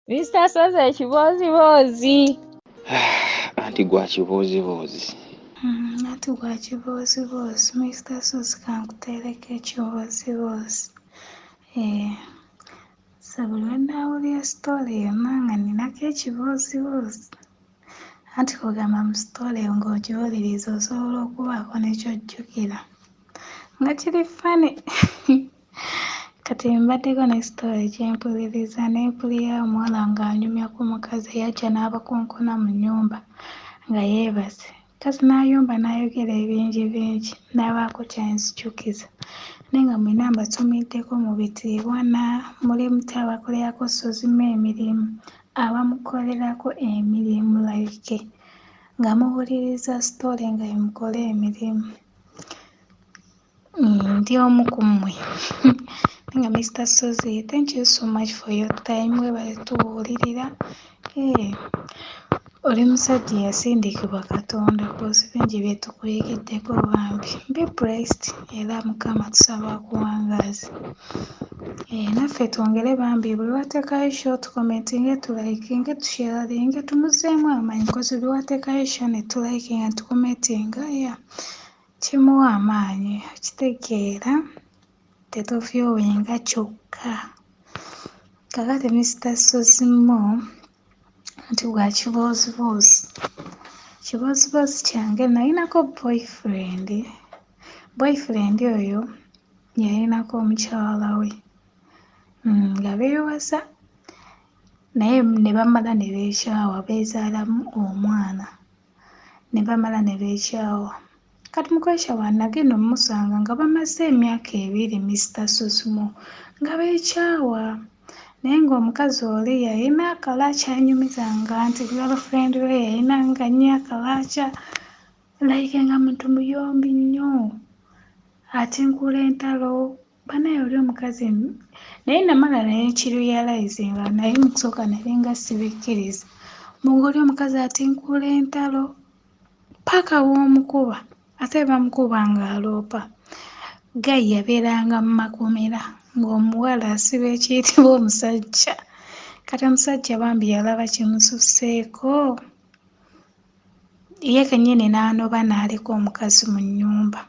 Mr. Soze kibozibozi. Anti gwa kibozibozi. Anti gwa kibozibozi. Mr. Soze kankuteereko ekibozibozi. Buli lwe nnaawulira sitole yonna nga ninako ekibozibozi. Anti kugamba mu sitole ng'ogiwuliriza osobola okubaako ne ky'ojjukira. Nga kiri ffane. Kati mbaddeko ne sitole gye mpuliriza ne mpulira omuwala ng'anyumya ku mukazi eyajja n'abakonkona mu nnyumba nga yeebase. Mukazi n'ayumba n'ayogera ebingi bingi n'abaako ky'anzijjukiza. Naye nga mwenna mbatumiddeko mu bitiibwa muli muti abakolerako Sozima emirimu, abamukolerako emirimu like nga muwuliriza sitole nga mukola emirimu. Ndi omu ku mmwe. Nga Mr. Soze, thank you so much for your time. Webale tubuulirira. Oli musajja yasindikibwa Katonda kozi bingi bye tukuyigiddeko bambi. Be blessed era Mukama tusaba akuwangaaze. Naffe twongere bambi buli wateekayo short comment nge tulikinge tusharinge tumuzeemu amaanyi kozi buli wateekayo short ne tulikinga tukomentinga kimuwa amaanyi okitegeera tetufyowenga kyokka. Kakati Mr. Sozimo anti gwa kibozibozi. Kibozibozi kyange nalinako boyfriend. Boyfriend oyo yalinako omukyala we. Nga beewasa naye ne bamala ne beekyawa beezaalamu omwana. Ne bamala ne beekyawa. Kati mukwekyawa nagenda omusanga nga bamaze emyaka 2 Mr. Sozimo nga beekyawa. Naye ng'omukazi oli yalina akalaaca anyumizanga nti girlfriend we yalinanga nnyo akalaaca like nga muntu muyombi nnyo atinkula entalo banaye oli omukazi naye namala naye kirealizinga naye mu kusooka nali nga sibikkiriza mungu oli omukazi atinkula entalo paka bw'omukuba ate bamukuba ng'aloopa gayi yabeeranga mu makomera ng'omuwala asiba ekiyitibwa omusajja. Kati omusajja bambi yalaba kimususseeko. Ye kennyini n'anoba n'aleka omukazi mu nnyumba.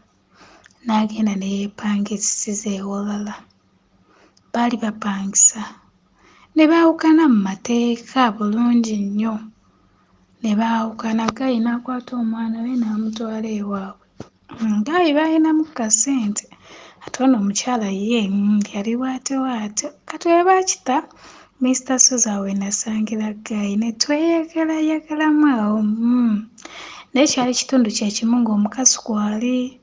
N'agenda ne yeepangisiza ewalala. Baali bapangisa. Ne baawukana mu mateeka bulungi nnyo. Ne baawukana gayi n'akwata omwana we n'amutwala ewaabwe. Gayi baalinamu kasente. Ate ono omukyala ye yali bw'atyo. Kati we baakita Mr. Soze we nasangira gayi ne tweyagalayagalamu awo. Naye kyali kitundu kye kimu ng'omukazi kwali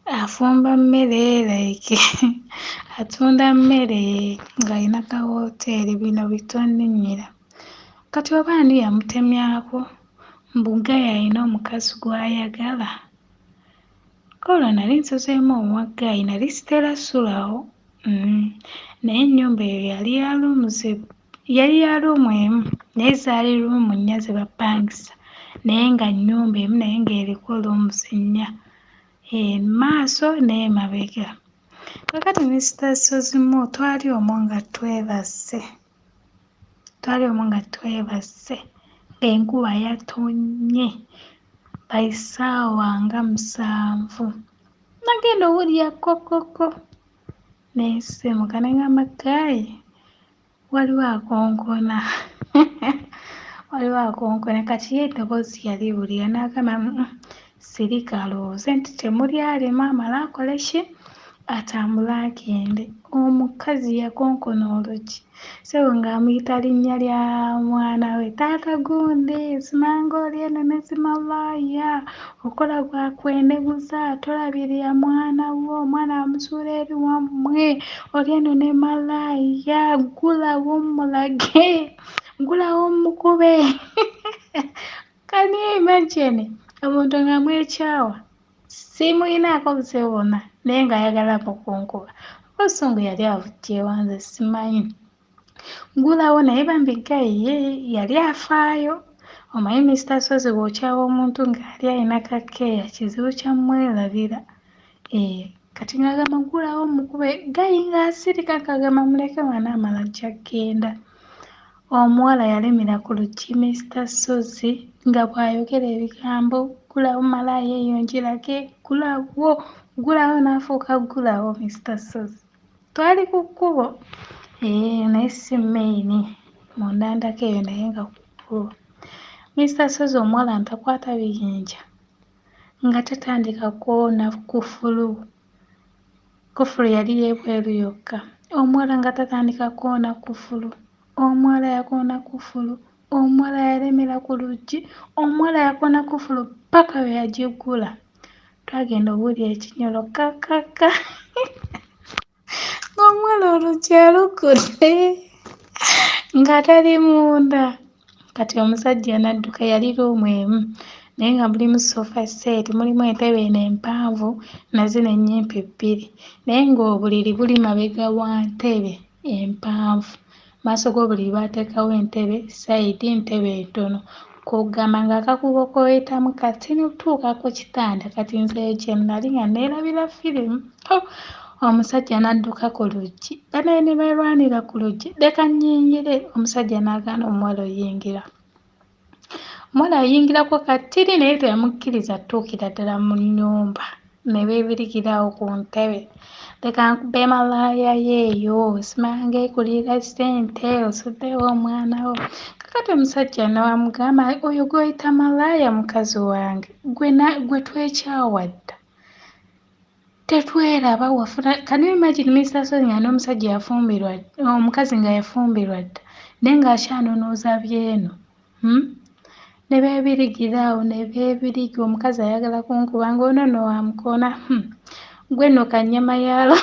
afumba mmere like atunda mmere ng'alina ka wooteeri bino bitonninnyira. Kati oba ani yamutemyako mbu gayi alina omukazi gw'ayagala. Kolo nali nsazeemu omuwa gayi nali sitera ssulawo. Naye ennyumba eyo yali ya luumu emu naye zaali luumu 4 ze bapangisa naye nga nnyumba emu naye ng'eriko luumuzi 4 maaso n'emabega. Kakati Mr. Sozimo twali omwo nga twebase ng'enkuba yatonnye by ssaawa nga 7. Nagenda owulira kokoko neesimuka ne ngamba gayi waliwo akonkona. Waliwo akonkona kati ye eddoboozi yaliwulira n'agamba sirika alowooze nti temuli alema amale akole ki atambule agende. Omukazi yakonkona oluggi so ng'amuyita linnya lya mwana we taata gundi simanga oli eno nezimalaaya okola gwakweneguza tolabirira mwana wo omwana amusuula eri wammwe oli eno ne malaaya gulawo mulage gulawo mukube. Can you imagine omuntu ng'amwekyawa simuyinaako buzibu bwonna naye ng'ayagala mukunkuba. Obusungu yali avujjewanze simanyi. Gulawo naye bambi gayi ye yali afaayo. Omanyi Mr. Soze bw'okyawa omuntu ng'ali alina kakeeya kizibu kya mwerabira. Kati ng'agamba gulawo mukube gayi ng'asirika ng'agamba muleke mwana amala ajja kgenda. Omuwala yalemera ku luggi Mr. Sozi nga bw'ayogera ebigambo gulawo malaaya eyo njirage gulawo n'afuuka gulawo Mr. Sozi. Twali ku kkubo naye si maini mu ndandako eyo naye nga ku kkubo. Mr. Sozi omuwala ntakwata biyinja nga tatandika kwona kufulu. Kufulu yali y'ebweru yokka. Omuwala nga tatandika kwona kufulu. Omuwala yakoona kufulu. Omuwala yalemera ku luggi. Omuwala yakoona kufulu paka we yagiggula. Twagenda owulira ekinyolo kakaka. Ng'omuwala oluggi aluggudde nga tali munda. Kati omusajja n'adduka yali luumu emu naye nga mulimu sofa set, mulimu entebe eno empanvu na zino ennyimpi bbiri naye ng'obuliri buli mabega wa ntebe empanvu. Maaso g'obuliri baateekawo entebe, sayidi ntebe entono. Kugamba ng'akakubo k'oyitamu kati n'otuuka ku kitanda kati nze gye nnali nga neerabira firimu. Omusajja n'adduka ku luggi. Bano ne balwanira ku luggi. Leka nnyingire. Omusajja n'agaana omuwala oyingira. Omuwala ayingirako kattiri naye teyamukkiriza ttuukira ddala mu nnyumba. Ne beebirikira awo ku ntebe. Leka nkube malaaya yeeyo simanga ekulira ssente osuddewo omwana wo. Kakati omusajja n'amugamba oyo gw'oyita malaaya mukazi wange gwe twekyawa dda. Tetweraba wafuna can you imagine Mr. Sozi nga n'omusajja yafumbirwa omukazi nga yafumbirwa dda naye ng'akyanonooza byeno. Ne beebirigira awo ne beebiriga omukazi ayagala kunkuba ng'ono nno wamukoona. Gwe nno kannyama yaalo.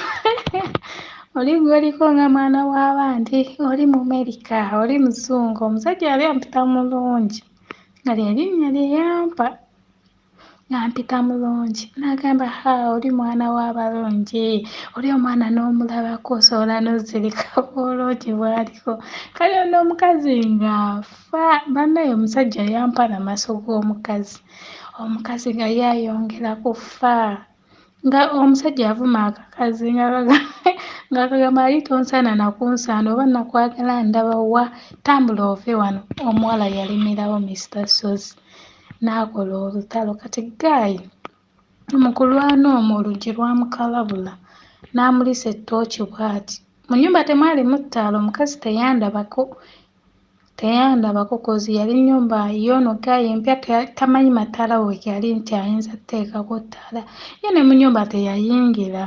Oli gw'oliko nga mwana w'abandi oli Mumerica oli Muzungu. Omusajja yali ampita mulungi nga lye linnya lye yampa. Ampita mulungi n'agamba oli mwana w'abalungi oli omwana n'omulabako osobola n'ozirika obulungi bw'aliko. Kale ono omukazi ng'afa. Bannaye omusajja yampa n'amaaso g'omukazi. Omukazi nga yayongera kufa nga omusajja yavuma akakazi ng'akagamba ali tonsana na kunsaana oba nakwagala ndaba wa tambula ove wano. Omuwala yalemerawo Mr. Sozi n'akola olutalo. Kati gaayi mu kulwana omwo oluggi lwamukalabula n'amulisa ettooki bw'ati. Mu nnyumba temwalimu ttaala omukazi teyandabako kozi yali nnyumba yoono gaayi empya tamanyi mataala we yali nti ayinza tteekako ttaala ye ne mu nnyumba teyayingira.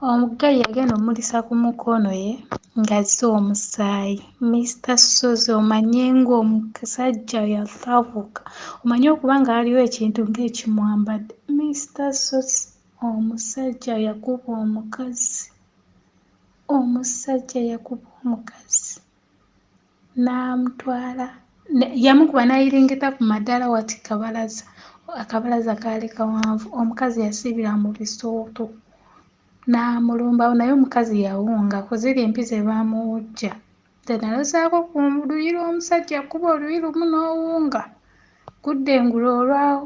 Omuggayi yagenda omulisa ku mukono ye ng'azza omusaayi. Mr. Sozi omanye ng'omusajja yatabuka omanye okuba nga waliwo ekintu ng'ekimwambadde. Mr. Sozi omusajja yakuba omukazi. Omusajja yakuba omukazi n'amutwala yamukuba n'ayiringita ku madaala wati kabalaza. Akabalaza kaali kawanvu. Omukazi yasibira mu bisooto n'amulumbawo naye omukazi yawunga kuziri empi ze baamuwujja. Tenalozaako ku luyi lw'omusajja kuba oluyi lumu n'owunga. Gudde engulu olwawo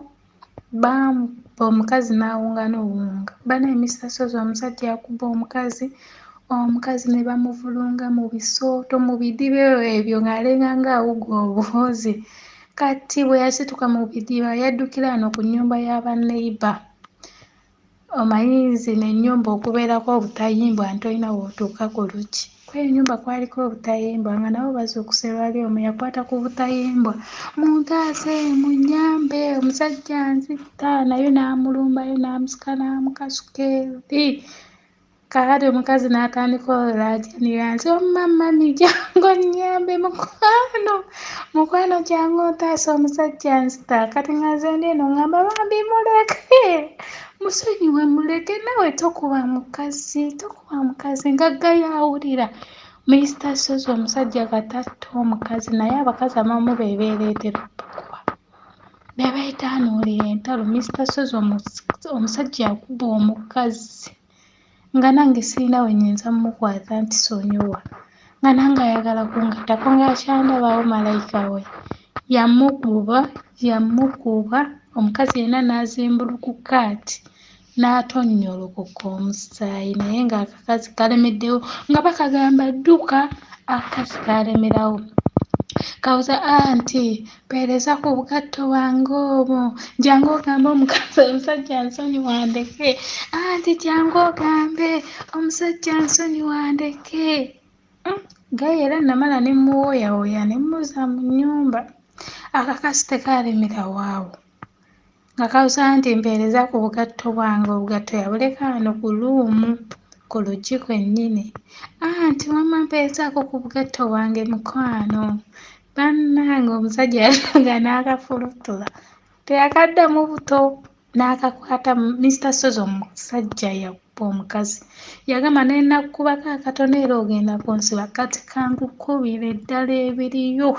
baamuba omukazi n'awunga n'owunga. Bannaye Mr. Sozi omusajja yakuba omukazi. Omukazi ne bamuvulunga mu bisooto mu bidiba ebyo ng'alenga ng'awuga obuwuzi. Kati bwe yasituka mu bidiba yaddukira wano ku nnyumba y'abaneiba. Omanyi zino ennyumba okubeerako obutayimbwa ntolina w'otuuka ku luggi. Kweyo ennyumba kwaliko obutayimbwa nga nabo bazuukuse lwali omu yakwata ku butayimbwa. Muntaase munnyambe omusajja nzitta naye n'amulumbayo n'amusika n'amukasuka eri. Kaakati omukazi n'atandika olulaajaniya nti omumamami jangu onnyambe mukwano jangu ontaase omusajja nzita. Kati nga nze ndieno ngamba bambi muleke musonyiwe muleke nawe tokuba mukazi nga ggayo awulira. Mr. Sozi omusajja katatta omukazi naye abakazi abamu beebeereetera okukuba beebayita anuulira entalo. Mr. Sozi omusajja yakuba omukazi nga nange sirina we nnyinza mmukwata nti sonyiwa nga nange ayagala kungattako ng'akyandabawo malayika we. Yamukuba omukazi yenna n'azimbulukuka ati n'atonnyolokoka omusaayi naye ng'akakazi kalemeddewo nga bakagamba dduka akakazi kalemerawo. kawuza anti mpeereza ku bugatto bwange obwo, jangu ogambe omusajja nsonyiwa ndeke, anti jangu ogambe omusajja nsonyiwa ndeke. Gaye era namala ne muwooyawooya ne mmuza mu nnyumba. Akakasi tekaalemera waawo nga kawuza anti mpeereza ku bugatto bwange, obugatto yabuleka wano ku luumu ku luggi kwennyini. Anti wamma mpeerezaako ku bugatto bwange mukwano. Bannange omusajja yalaga n'akafulutula, teyakaddamu buto, n'akakwata Mr. Sozo omusajja yakubba omukazi. Yagamba ne nnakukubako akatono era ogenda kunsiba, kati kankukubire ddala ebiriyo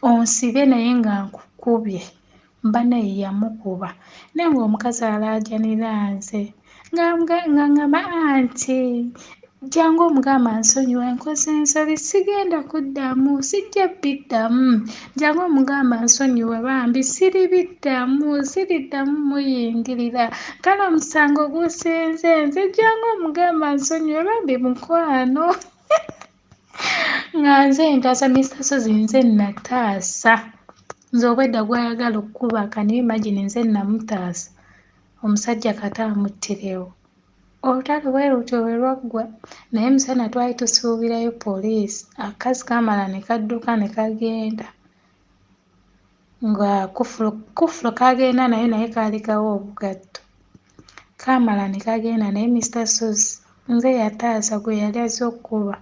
onsibe naye nga nkukubye. Bannaye yamukuba naye ng'omukazi alaajanira nze nga ngamba anti jangu omugamba nsonyiwa nkoze ensobi sigenda kuddamu, sijja biddamu, jangu omugamba nsonyiwa bambi siriddamu muyingirira, kale omusango gusinze nze, jangu omugamba nsonyiwa bambi mukwano. Nga nze ntaasa Mr. Sozi, nze nataasa. Nze obwedda gwayagala okkuba kani imagine nze namutaasa. Omusajja kata amuttirewo. Olutalo bwe lutyo bwe lwaggwa naye misana twali tusuubirayo poliisi. Akakazi kaamala ne kadduka ne kagenda. Nga kufulo kagenda naye kaali kawa obugatto. Kaamala ne kagenda naye Mr. Sozi nze yataasa gwe yali azze okkuba.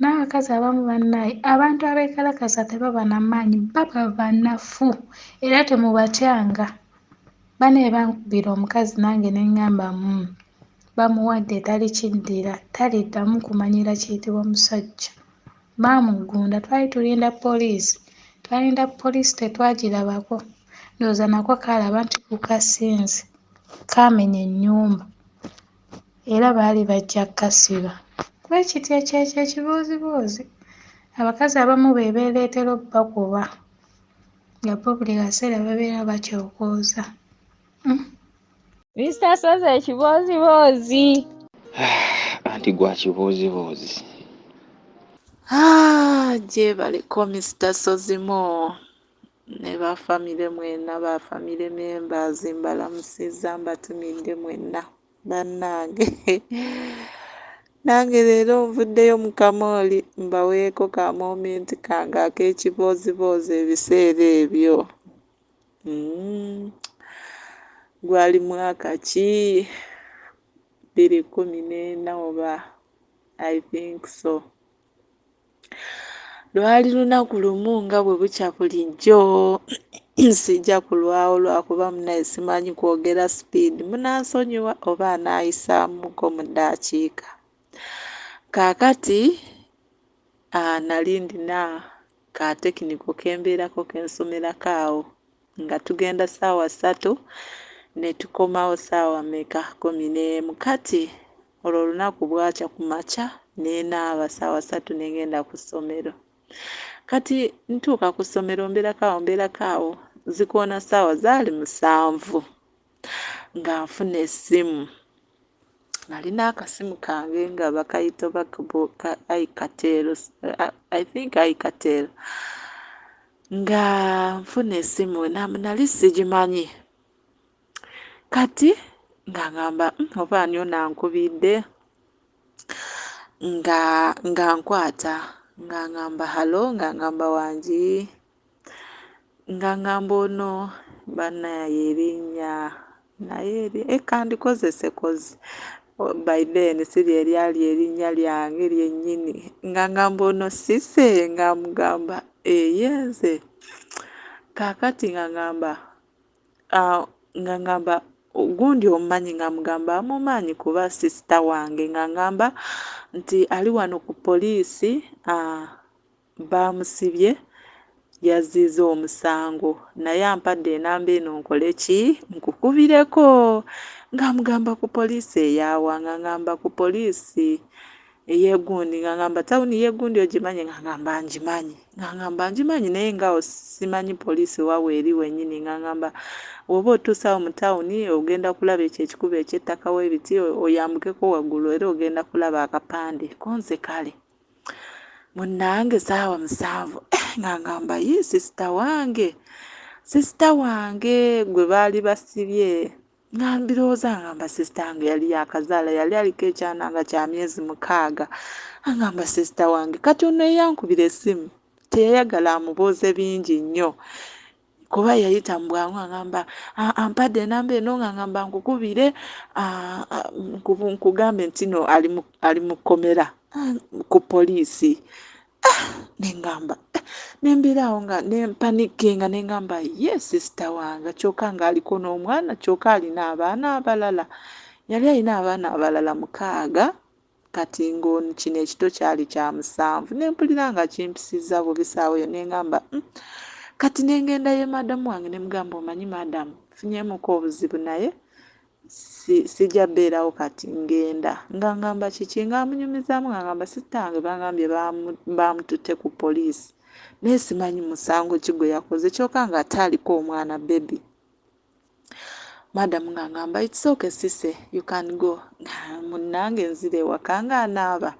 N'abakazi abamu bannaaye, abantu abeekalakaasa tebaba na maanyi, baba banafu era temubatyanga. Banne bankubira omukazi nange ne ŋŋamba bamuwadde talikiddira, taliddamu kumanyira kiyitibwa musajja. Baamugunda, twali tulinda poliisi. Twalinda poliisi tetwagirabako. Ndowooza nako kaalaba nti kukasinze, kaamenya ennyumba era baali bajja kkasiba. Bwe kityo ekyo ekibuuzibuuzi. Abakazi abamu be beereetera obbakuba nga bo buli kaseera babeera bakyokooza. Mr. Sozi ekibooziboozi. Anti gwa kibuuzibuuzi. Gyebaleko Mr. Sozimo ne bafamire mwenna, bafamire members mbalamusizza, mbatumidde mwenna bannange. Nange leero nvuddeyo mu kamooli mbaweeko ka momenti kange ak'ekibooziboozi ebiseera ebyo. Gwali mwaka ki? 2014 oba I think so. Lwali lunaku lumu nga bwe bukya bulijjo. Sijja kulwawo lwakuba munaye simanyi kwogera speed. Munansonyiwa oba anaayisaamuko mu ddakiika. Kaakati nali ndina ka tekiniko kembeerako kensomerako awo nga tugenda ssaawa 3 ne tukomawo ssaawa mmeka? 11. Kati olwo olunaku bwakya ku makya nenaaba ssaawa 3 ne ngenda ku ssomero. Kati ntuuka ku ssomero mbeerako awo zikoona ssaawa zaali 7 nga nfuna essimu. Nalina akasimu kange nga bakayita ka Aikatel, I think Aikatel. Nga nfuna essimu nali sigimanyi. Kati nga ngamba oba ani ono ankubidde, nga nkwata nga ngamba halo, nga ngamba wangi, nga ngamba ono bannaye erinnya naye kandikozesekoze. By then siri eryali erinnya lyange lyennyini. Nga ngamba ono Sise, nga mugamba yenze. Kaakati nga ngamba gundi omumanyi, nga mugamba amumanyi kuba sisita wange, nga ngamba nti ali wano ku poliisi bamusibye yazziza omusango naye ampadde enamba eno nkole ki? Nkukubireko. Nga mugamba ku poliisi eyawa? Nga ngamba ku poliisi ey'Egundi. Nga ngamba tawuni y'Egundi ogimanyi? Nga ngamba ngimanyi. Nga ngamba ngimanyi naye nga simanyi poliisi wawe eri wennyini. Nga ngamba oba otuuse awo mu tawuni ogenda kulaba ekyo ekikubo eky'ettaka w'ebiti oyambukeko waggulu era ogenda kulaba akapande konze kale. Munnange ssaawa 7 nga ngamba yi sister wange gwe baali basibye nga mbirowooza ngamba sister wange yali yakazaala yali aliko ekyana nga kya myezi 6 angamba sister wange kati ono eyankubira essimu teyayagala amubuuze bingi nnyo kuba yayita mu bwangu angamba ampadde enamba eno nga ngamba nkukubire nkugambe nti no ali mu kkomera ku poliisi. Nengamba nembiraawo nga nempanikinga nengamba ye sister wange kyokka nga aliko n'omwana kyokka alina abaana abalala yali alina abaana abalala 6 kati ng'oni kino ekito kyali kya 7 nempulira nga kimpisizza bubisaawo yo nengamba kati nengenda ye madamu wange nemugamba omanyi madamu funyemuko obuzibu naye sijja beerawo kati ngenda nga ngamba kiki nga amunyumizaamu nga ngamba sitange bangambye bamututte ku poliisi naye simanyi musango ki gwe yakoze kyokka nga ataaliko omwana baby. Madamu nga ngamba it's okay sise you can go. Munnange nzire ewaka nga anaaba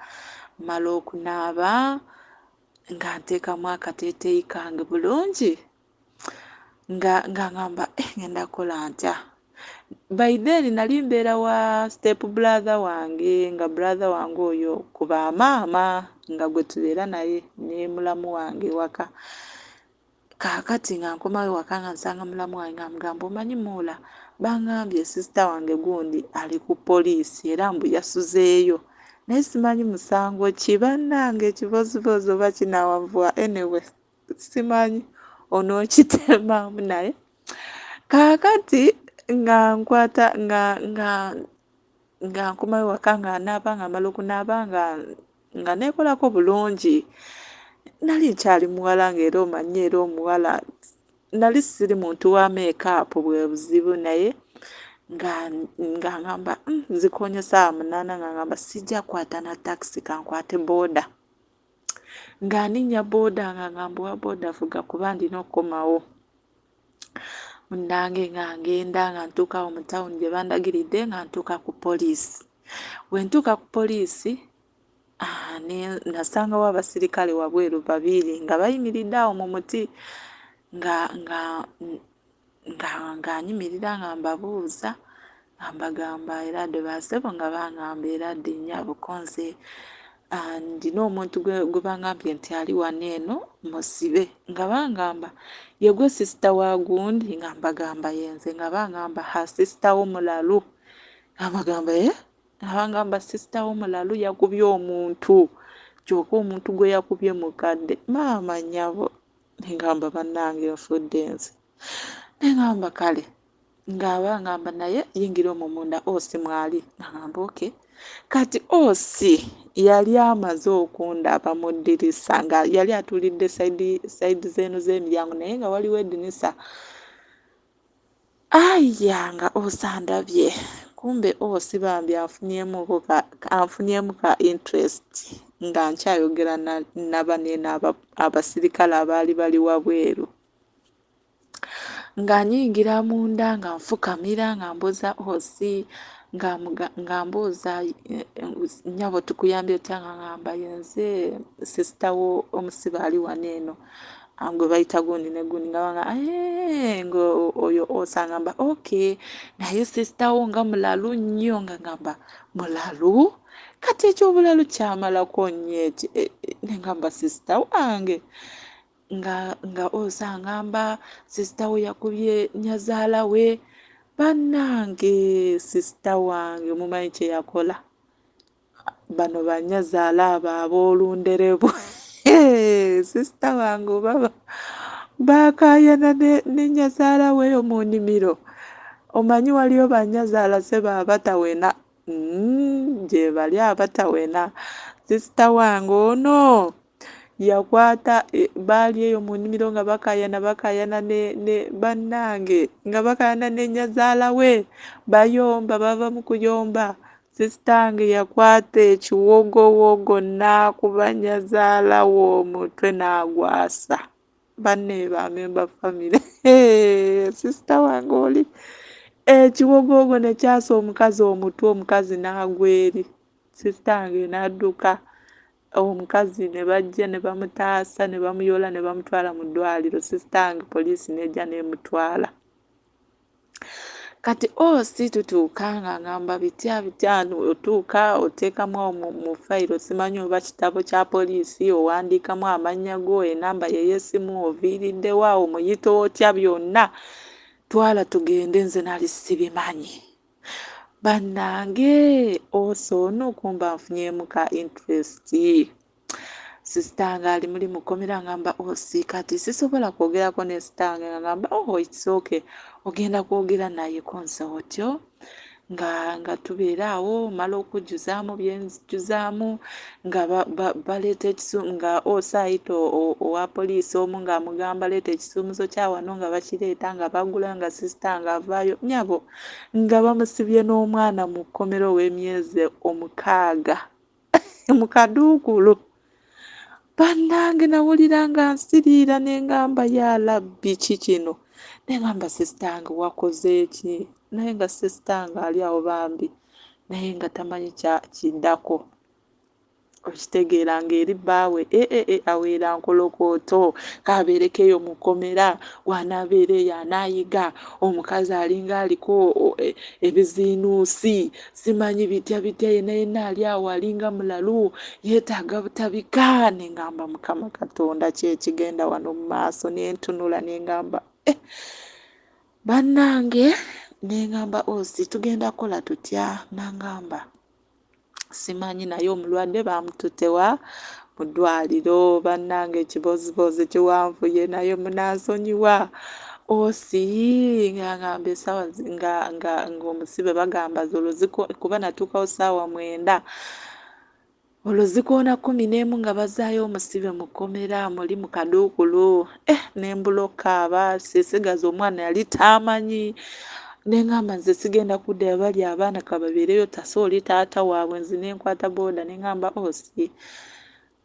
mala okunaaba nga nteekamu akateeteeyi kange bulungi nga ngamba ngenda kukola ntya. By then nali mbeera wa step brother wange nga brother wange oyo kuba maama nga gwe tubeera naye ne mulamu wange waka. Kaakati nga nkomayo waka nga nsanga mulamu wange nga mugamba omanyi Muula bangambye sister wange gundi ali ku poliisi era mbu yasuzeeyo naye simanyi musango ki bannange ekibozibozi oba kinaawanvuwa anyway simanyi onookitemamu naye kaakati nga nkwata nga nkomayo waka nga naaba nga mala okunaaba nga neekolako bulungi. Nali nkyali muwala ng'era omanyi era omuwala nali siri muntu wa make-up bwe buzibu naye nga ngamba zikoonye ssaawa 8 nga ngamba sijja kwata na taxi kankwate booda nga ninnya booda nga ngamba wa booda vuga kuba ndina okukomawo. Munnange nga ngenda nga ntuuka mu tawuni gye bandagiridde nga ntuuka ku poliisi. Bwe ntuuka ku poliisi nasangawo abasirikale wabweru 2 nga bayimiridde awo mu muti nga nyimirira nga mbabuuza nga mbagamba era de basebo nga bangamba era de nnyabukonze ndina omuntu gwe bangambye nti ali wano eno musibe nga bangamba ye gwe sister wa gundi nga mbagamba yenze nga bangamba ha sister w'omulalu nga mbagamba nga bangamba sister w'omulalu yakubye omuntu kyokka omuntu gwe yakubye mukadde maama nnyabo nengamba bannange nfudde nze nengamba kale nga bangamba naye yingira omwo munda osi mwali ngamba okay kati osi yali amaze okundaba mu ddirisa nga yali atulidde sayidi z'eno z'emiryango naye nga waliwo eddinisa nga osandabye kumbe osi bambi anfunyemu ka interest nga nkyayogera nabanene abasirikale abaali bali wabweru nga nyingira munda nga nfukamira nga mbuuza osi nga mbuuza nnyabo tukuyambye otya nga ngamba yenze sister wo omusibe ali wano eno gwe bayita gundi ne gundi nga banga oyo osangamba okay naye sister wo nga mulalu nnyo nga ngamba mulalu kati ekyobulalu kyamalako nnyo eki nengamba sister wange nga osangamba sister wo yakubye nyazaala we bannange sister wange mumanyi kye yakola bano banyazaala abo aboolunderebu sister wange oba bakayana ne nyazaala we mu nnimiro omanyi waliyo banyazaala se baabatawena gye bali abatawena sister wange ono yakwata baali eyo mu nnimiro nga bakayana ne bannange nga bakayana ne nyazaala we bayomba bava mu kuyomba sistange yakwata ekiwogowogo n'akuba nyazaala we omutwe n'agwasa banne bamemba famire sister wange oli ekiwogowogo ne kyasa omukazi omutwe omukazi n'agwa eri sistange n'adduka omukazi ne bajja ne bamutaasa ne bamuyola ne bamutwala mu ddwaliro. Sistange poliisi nejja n'emutwala. Kati osi tutuuka nga ngamba bitya otuuka oteekamu mu fayiro simanyi oba kitabo kya poliisi owandiikamu amannya go enamba y'essimu oviiriddewo awo muyita otya byonna twala tugende nze nali sibimanyi. Bannange ono kumba nfunyeemu ka interest. Sistange ali muli mukomera ngamba osi kati sisobola kwogerako ne sistange ngamba it's okay ogenda kwogera naye konse otyo nga tubeera awo mala okujjuzaamu byenzijjuzaamu nga baleeta ekisumu nga osaayita owa poliisi omu ng'amugamba leeta ekisumuzo kya wano nga bakireeta nga bagula nga sistange avaayo nyabo nga bamusibye n'omwana mu kkomero w'emyezi 6 mu kaduukulu. Bannange nawulira nga nsiriira ne ngamba ya Rabbi kikino ne ngamba sistange wakoze ki naye nga sistange ali awo bambi naye nga tamanyi kiddako. Okitegeera ng'eri bbaawe aweera nkolokooto kaabeereko eyo mu kkomera wanaabeera eyo anaayiga omukazi alinga aliko ebiziinuusi simanyi bitya yenna ali awo alinga mulalu yeetaaga butabika ne ngamba Mukama Katonda kyekigenda wano mu maaso ne ntunula ne ngamba bannange ne ngamba osi tugenda kukola tutya nangamba simanyi naye omulwadde bamututewa mu ddwaliro. Bannange ekibozibozi kiwanvuye naye munansonyiwa. Osi ng'angamba essaawa ng'omusibe bagamba kuba natuukawo ssaawa 9 olwo zikoona 11 nga bazaayo omusibe mu kkomera muli mu kaduukulu. Ne mbulokaaba sisigaza omwana yali tamanyi. Nengamba nze sigenda kuddayo bali abaana kababeereyo tasooli taata waabwe nze nenkwata booda nengamba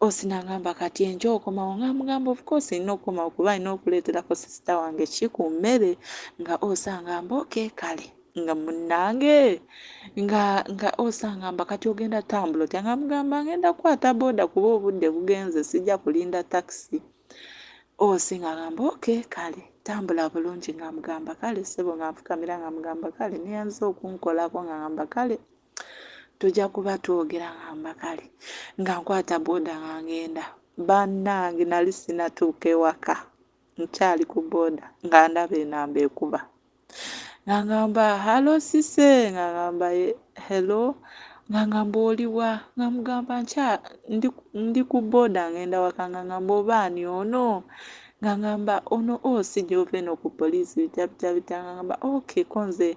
osi nangamba kati enkya okomawo ngamugamba of course nina okukomawo kuba alina okuleeterako sisita wange ki ku mmere nga osangamba okay kale nga munnange nga osangamba kati ogenda tambula otya ngamugamba ngenda kukwata booda kuba obudde bugenze sijja kulinda taxi. Osi ngamba okay kale tambula bulungi ngamugamba kale sebo nganfukamira ngamugamba kale niyanza okunkolako ngamba kale tujja kuba twogera ngamba kale nga nkwata booda ngangenda. Bannange nali sinatuuka ewaka nkyali ku booda nga ndaba enamba ekuba ngamba halo sise ngamba hello ngamba oliwa ngamugamba ndi ku booda ngenda waka ngamba obaani ono ngamba ono osi gy'ova eno ku poliisi bitya ngamba okay konze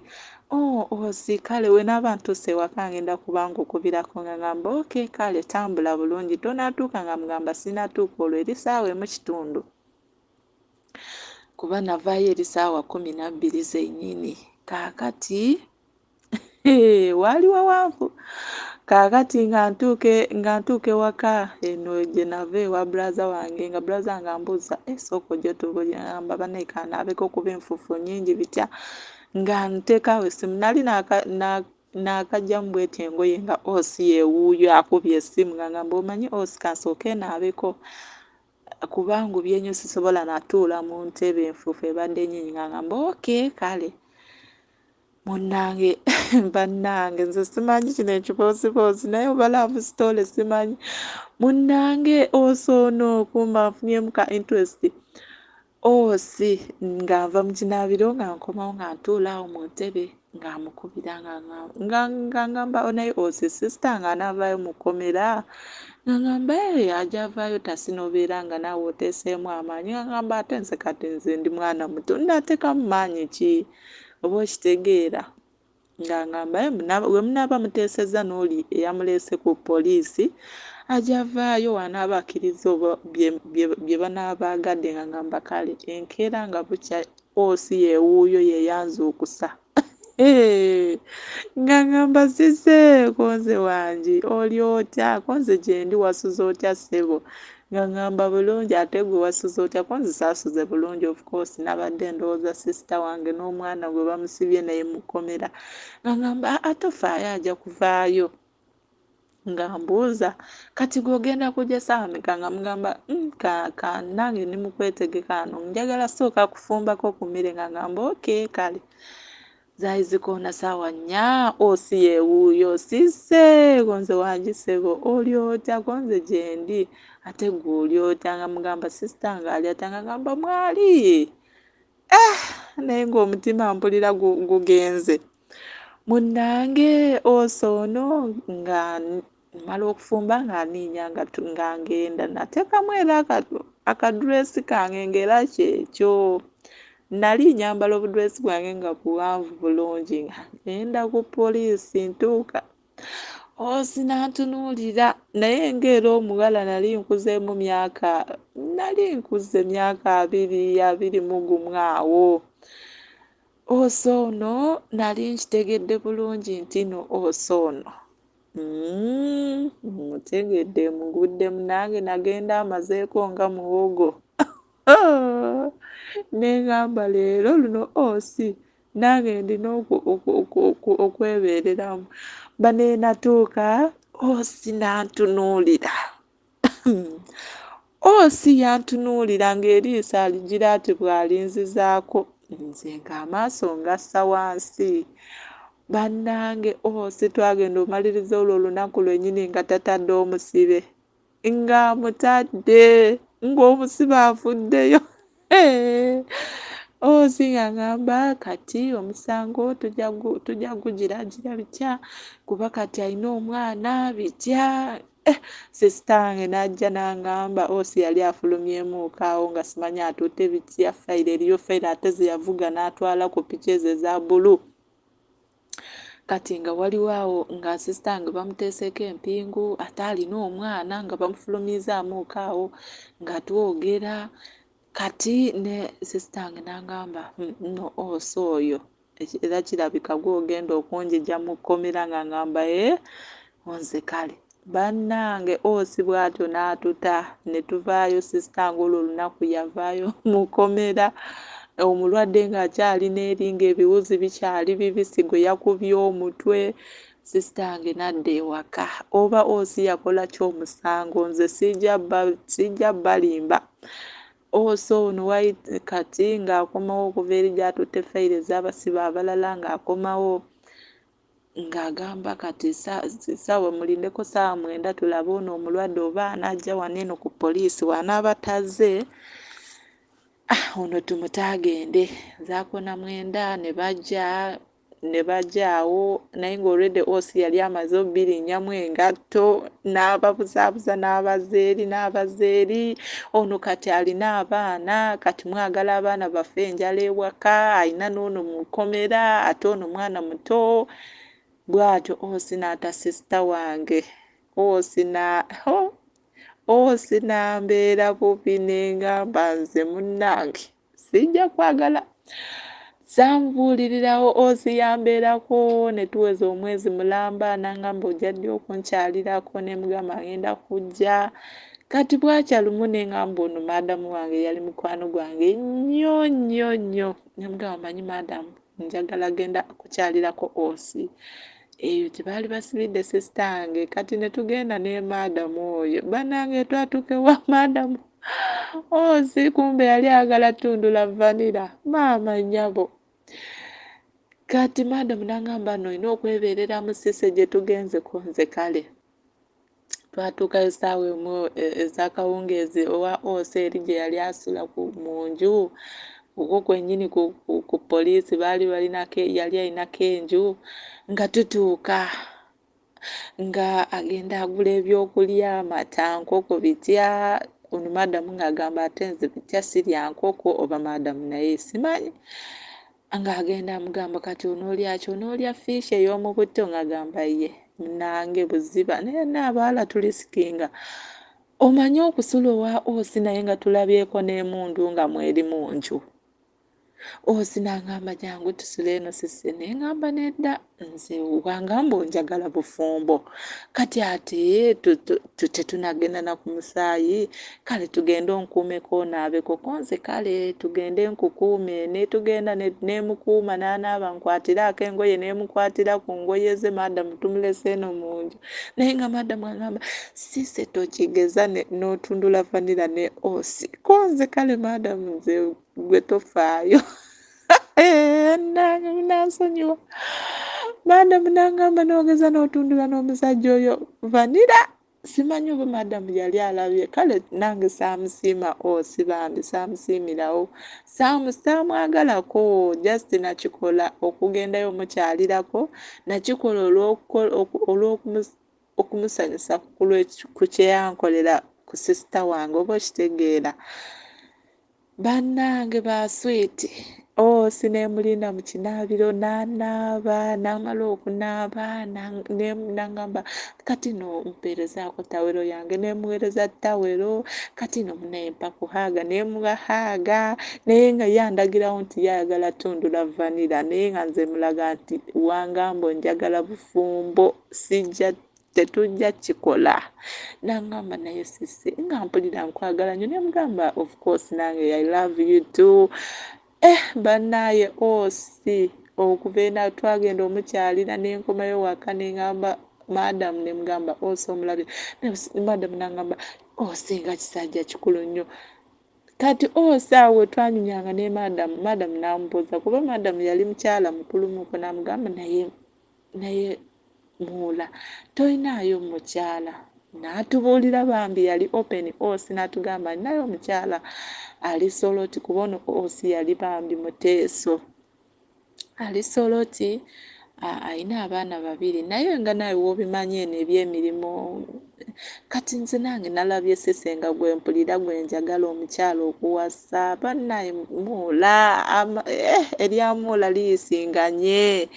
osi kale we n'abantu sewaka ngenda kubanga okubirako ngamba okay kale tambula bulungi tonatuuka ngamugamba sinatuuka olwo eri ssaawa 1:30 kuba navaayo eri ssaawa 12 zennyini. Kaakati waali wawanvu kaakati nga ntuuke waka eno gye nava ewa brother wange nga brother wange ambuuza sooka ojja tubuulira ngamba banneka naabeko kuba enfuufu nnyingi bitya nga nteekawo essimu nali naakajjamu bweti engoye nga osi yeewuuyo akubye essimu ngamba omanyi osi kansooke naabeko kubanga byenyo sisobola natuula mu ntebe enfuufu ebadde nnyingi ngamba okay kale munnange bannange nze simanyi kino ekibooziboozi naye oba love story simanyi munnange osoono kumba nfunyeemu ka interest. Osi nga nva mu kinaabiro nga nkomawo nga ntuulaawo mu ntebe nga mukubira nga ngamba naye osi sisita nga anaavaayo mu kkomera ngamba ajja avaayo tasinobeera nga naawe oteeseemu amaanyi ngamba ate nze kati nze ndi mwana muto ndateekamu maanyi ki oba okitegeera ngamba we munaaba muteesezza n'oli eyamuleese ku poliisi ajja avaayo wanaaba akkiriza oba bye banaabagadde ngamba kale enkeera nga bukya osi yeewuuyo yeeyanzuukusa ngamba zise konze wangi oli otya konze gyendi wasuza otya ssebo ngamba bulungi ate gwe wasuza otya konze saasuze bulungi of course nabadde ndowooza sisita wange n'omwana gwe bamusibye naye mu kkomera ngamba atofaayo ajja kuvaayo nga mbuuza kati gwogenda kujja ssaawa mmeka nga mugamba ka nange ndi mu kwetegeka wano njagala sooka kufumbako ku mmere nga ngamba okay kale zaali zikoona ssaawa 4 osi yeewuuyo sisse gonze wangisebo oli otya gonze gye ndi ate gwe oli otya nga mugamba sisita ng'ali atya nga ngamba mwali naye ng'omutima mpulira gugenze munnange osoono nga mala okufumba nga niinya nga ngenda nateekamu era akaduresi kange ng'era kyekyo nali nyambala obuduresi bwange nga buwanvu bulungi nga ngenda ku poliisi ntuuka osi n'antunuulira naye ng'era omuwala nali nkuze myaka 21 awo osoono nali nkitegedde bulungi nti no osoono mutegedde muguddemu nange nagenda amazeeko nga muwogo neŋŋamba leero luno osi nange ndina okwebeereramu baneenatuuka osi n'antunuulira osi yantunuulira ng'eriiso aligira ati bw'alinzizaako nze ng'amaaso ngassa wansi bannange osi twagenda omaliriza olwo olunaku lwennyini nga tatadde omusibe ng'amutadde ng'omusibe afuddeyo osi nga ngamba kati omusango tujja gugiragira bitya kuba kati alina omwana bitya sisitange n'ajja n'angamba osi yali afulumyemuuko awo nga simanyi atutte bitya fayiro eriyo fayiro ate ze yavuga n'atwala ku piki ezo eza bbulu kati nga waliwo awo nga sisitange bamuteeseeko empingu ate alina omwana nga bamufulumizaamuuko awo nga twogera kati ne sisitange n'angamba no osi oyo era kirabika gw'ogenda okunjija mu kkomera nga ngamba onze kale bannange osi bw'atyo n'atuta ne tuvaayo sisitange olwo olunaku yavaayo mu kkomera omulwadde ng'akyalina eringa ebiwuzi bikyali bibisi gwe yakubye omutwe sisitange nadda ewaka oba osi yakola ky'omusango nze sijja balimba osi ono kati ng'akomawo okuva eri gy'atutte fayiro ez'abasibe abalala ng'akomawo ng'agamba kati ssaawa mulindeko ssaawa 9 tulabe ono omulwadde oba anajja waneeno ku poliisi wanaaba tazze ono tumutaagende zaakona 9 ne bajja awo naye ng'olwedde osi yali amaze obbirinnyamu engatto n'ababuzaabuza n'abaza eri ono kati alina abaana kati mwagala abaana baffe enjala ewaka alina n'ono mu kkomera ate ono mwana muto bw'atyo osi n'ata sisita wange osi n'ambeera bubi n'engamba nze munnange sijja kwagala Sanvuulirirawo osi yambeerako ne tuweza omwezi mulamba n'angamba ojja ddi okunkyalirako ne mugamba agenda kujja kati bwakya lumu ne ngamba ono maadamu wange yali mukwano gwange nnyo nnyo nnyo ne mugamba manyi maadamu njagala genda kukyalirako osi eyo tebaali basibidde sisitange kati ne tugenda ne maadamu oyo bannange twatuuka ewa maadamu osi kumbe yali ayagala tundula vanira maama nnyabo kati maadamu n'angamba no olina okwebeerera mu sise gye tugenze konze kale twatuukayo essaawa emu ez'akawungeezi owa osi eri gye yali asula mu nju okwo kwennyini ku poliisi yali alinako enju nga tutuuka nga agenda agula ebyokulya amata nkoko bitya ono maadamu ng'agamba ate nze bitya sirya nkoko oba maadamu naye simanyi ng'agenda amugamba kati onoolya ki onoolya fiishi ey'omu butto ng'agamba ye nange buziba naye n'abaala tulisikinga omanyi okusula owa osi naye nga tulabyeko n'emundu nga mweri mu nju Sinangamba jangu tusule eno sisi nengamba nedda nze wangamba onjagala bufumbo kati ate tetunagenda na ku musaayi kale tugende onkuumeko onaabeko konze kale tugende nkukuume netugenda nemukuuma n'anaaba nkwatirako engoye nemukwatira ku ngoye ze madamu tumulese eno mu nju naye nga madamu agamba sise tokigeza n'otundula vanira ne osi konze kale madamu nze gwe tofaayo. Nansonyiwa madamu nangamba nogeza n'otundula n'omusajja oyo vanira simanyi oba madamu yali alabye kale nange saamusiima bambi saamusiimirawo saamwagalako just nakikola okugendayo omukyalirako nakikola olw'okumusanyusa ku kyeyankolera ku sisita wange oba okitegeera bannange ba sweeti sinemulinda mu kinaabiro n'anaaba n'amala okunaaba nangamba kati no mpeerezaako tawero yange nemuweereza tawero kati no munempa kuhaaga nemuhaaga naye nga yandagirawo nti yayagala tundula vanira naye nga nze mulaga nti wangamba njagala bufumbo tetujja kikola nangamba naye sisi nga mpulira nkwagala nnyo nemugamba of course nange I love you too bannaye okuva ena twagenda omukyalira nenkomayo waka nengamba madamu nemugamba omulabye madamu nangamba singa kisajja kikulu nnyo kati awo twanyunyanga ne madamu namubuuza kuba madamu yali mukyala mukulumuko namugamba naye muula toyinaayo mukyala n'atubuulira bambi yali open n'atugamba alinayo omukyala ali soloti kuba ono yali bambi muteeso ali soloti ayina abaana 2 naye nga naye wobimanyi eno ebyemirimu kati nze nange nalabye sesenga gwe mpulira gwe njagala omukyala okuwasa bannaye muula eryamuula liyisinganye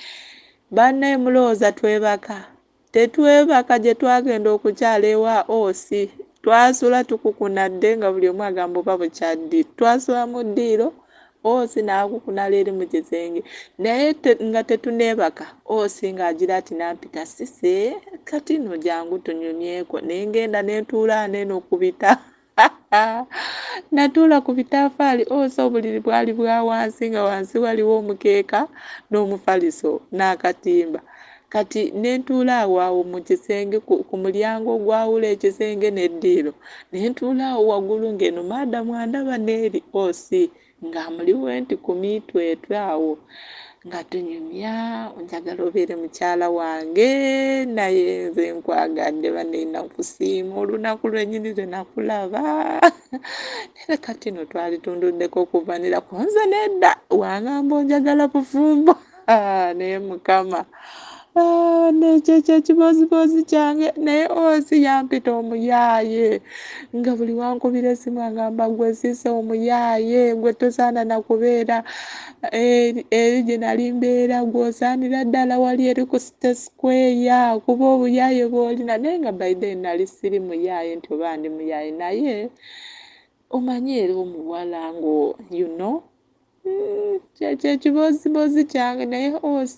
bannaye mulowooza tetwebaka gye twagenda okukyala ewa twasula tukukunadde nga buli omu agamba oba bukyaddi twasula mu ddiiro n'akukuna leeri mu kisenge naye nga tetuneebaka ng'agira ati nampita sise kati no jangu tunyumyeko nengenda nentuula neno kubita natuula ku bitaafaali obuliri bwali bwa wansi nga wansi waliwo omukeeka n'omufaliso n'akatimba kati nentuula awo mu kisenge ku mulyango gwawula ekisenge n'eddiiro nentuula awo waggulu ng'eno madamu andaba n'eri ng'amuliwo nti ku mitwetwe awo nga tunyumya njagala obeere mukyala wange naye nze nkwagadde banena kusiima olunaku lwennyini lwe nakulaba naye kati no twali tunduddeko okuvanira kunze nedda wangamba onjagala bufumbo naye mukama nekyo ekibozibozi kyange naye yampita omuyaaye nga buli wankubira esimu agamba gwe siise omuyaaye gwe tosaana nakubeera eri gye nali mbeera gwosaanira ddala wali eri ku square kuba obuyaaye bwolina naye nga by then nali siri muyaaye nti oba ndi muyaaye naye omanyi eri omuwala ngo kyekyo ekibozibozi kyange naye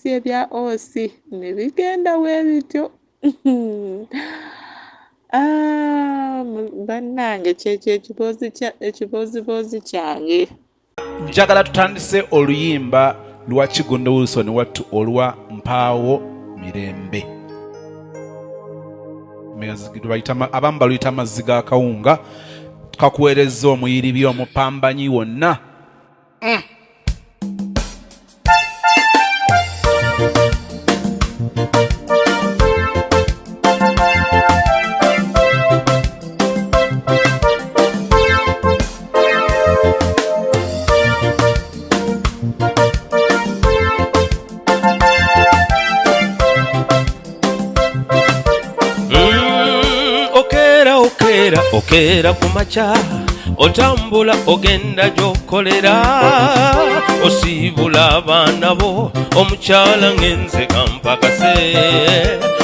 ebya ne bigenda bwe bityo bannange kyekyo ekibozibozi kyange. Njagala tutandise oluyimba lwa Kigondo Wilson wattu olwa Mpaawo Mirembe. Abamu baluyita amazzi ga kawunga. Tukakuweereza omuyiribi omupambanyi wonna. Okera kumacha otambula ogenda gyokolera osibula abaana bo omukyala ngenze kampakase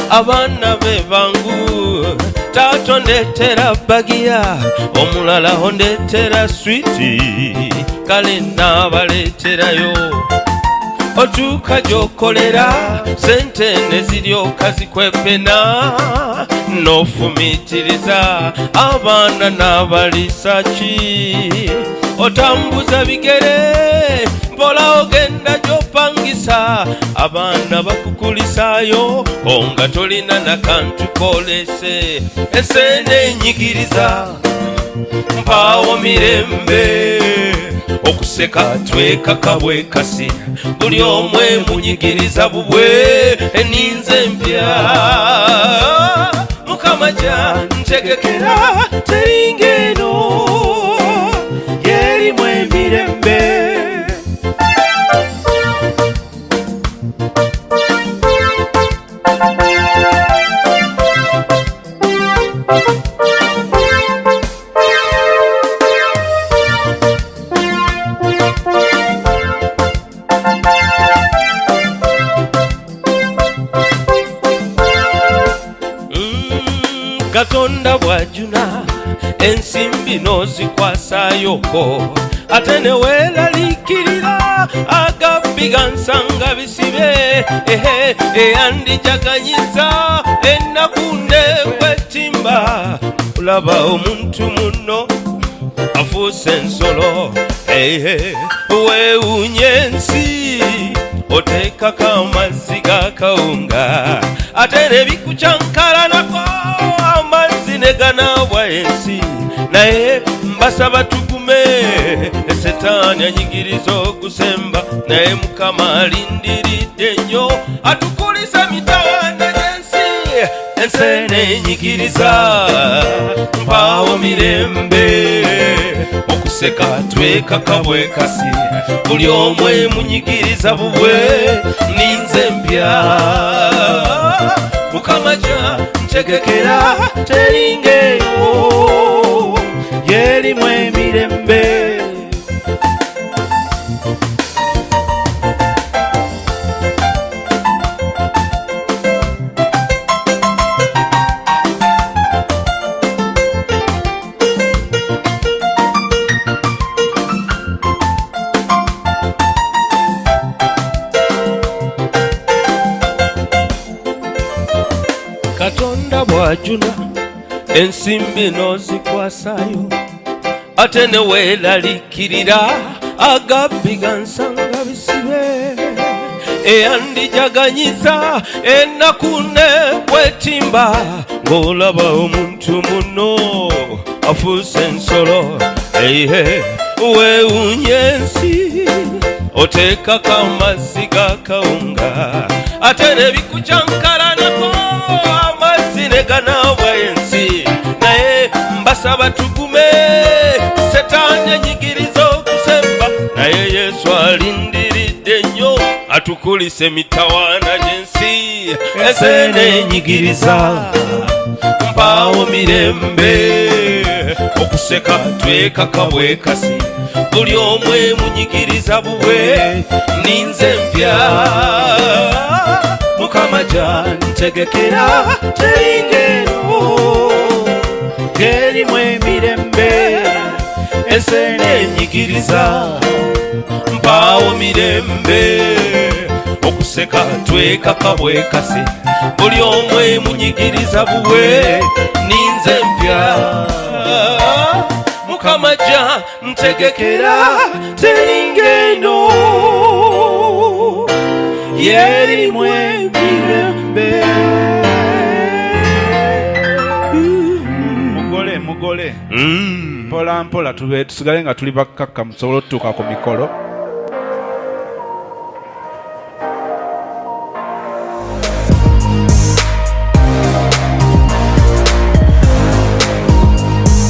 abaana be bangu tato ndetera bagiya omulala ondetera switi kale nabaleeterayo otuuka gy'okolera sente ne ziryoka zikwepena n'ofumiitiriza abaana n'abaliisa ki otambuza bigere mpola ogenda gy'opangisa abaana bakukulisaayo onga tolina nakantu koolese enseene enyigiriza mpaawo mirembe okuseka twekaka bwekasi buli omwe munyigiriza bubwe eninze mpya mukama gyantegekera teringeno yerimu emirembe Katonda bwajuna ensimbi nozikwasayoko ate neweelalikirira agabbi gansanga bisibe eyandijaganyiza ennaku nekwetimba olaba omuntu muno afuuse ensolo weewuunye ensi oteekako amazzi g'akawunga ate nebikucankalanako amazzi neganaabwa ensi naye mbasaba tugume esetaani anyigiriza okusemba naye mukama alindiridde nnyo atukulisa mitawaana gy'ensi enseene enyigiriza mpaawo mirembe okuseka twekaka bwekasi buli omwe munyigiriza bubwe ninze mpya mukama gyantegekera teringeyo yerimu emirembe Katonda bwajuna ensimbi nozikwasayo ate neweelalikirira agabbi gansanga bisibe eyandijaganyiza ennaku nekwetimba ng'olaba omuntu muno afuuse ensolo weewuunye ensi oteekako amazzi g'akawunga ate nebikucankalanako amazzi neganaabwa ensi naye mbasaba tugume setaani anyigiriza okusemba naye yesu alindiridde nnyo atukulise mitawaana gy'ensi enseene enyigiriza mpaawo mirembe okuseka twekaka bwekasi buli omwe munyigiriza bubwe ninze mpya mukama gyantegekera teringeno yerimu emirembe enseene enyigiriza mpaawo mirembe okuseka twekaka bwekasi buli omwe munyigiriza bubwe ninze mpya mukama gyantegekera teringeno yerimu emirembe mugole mpola mpola tusigale nga tuli bakakka musobole otutuuka ku mikolo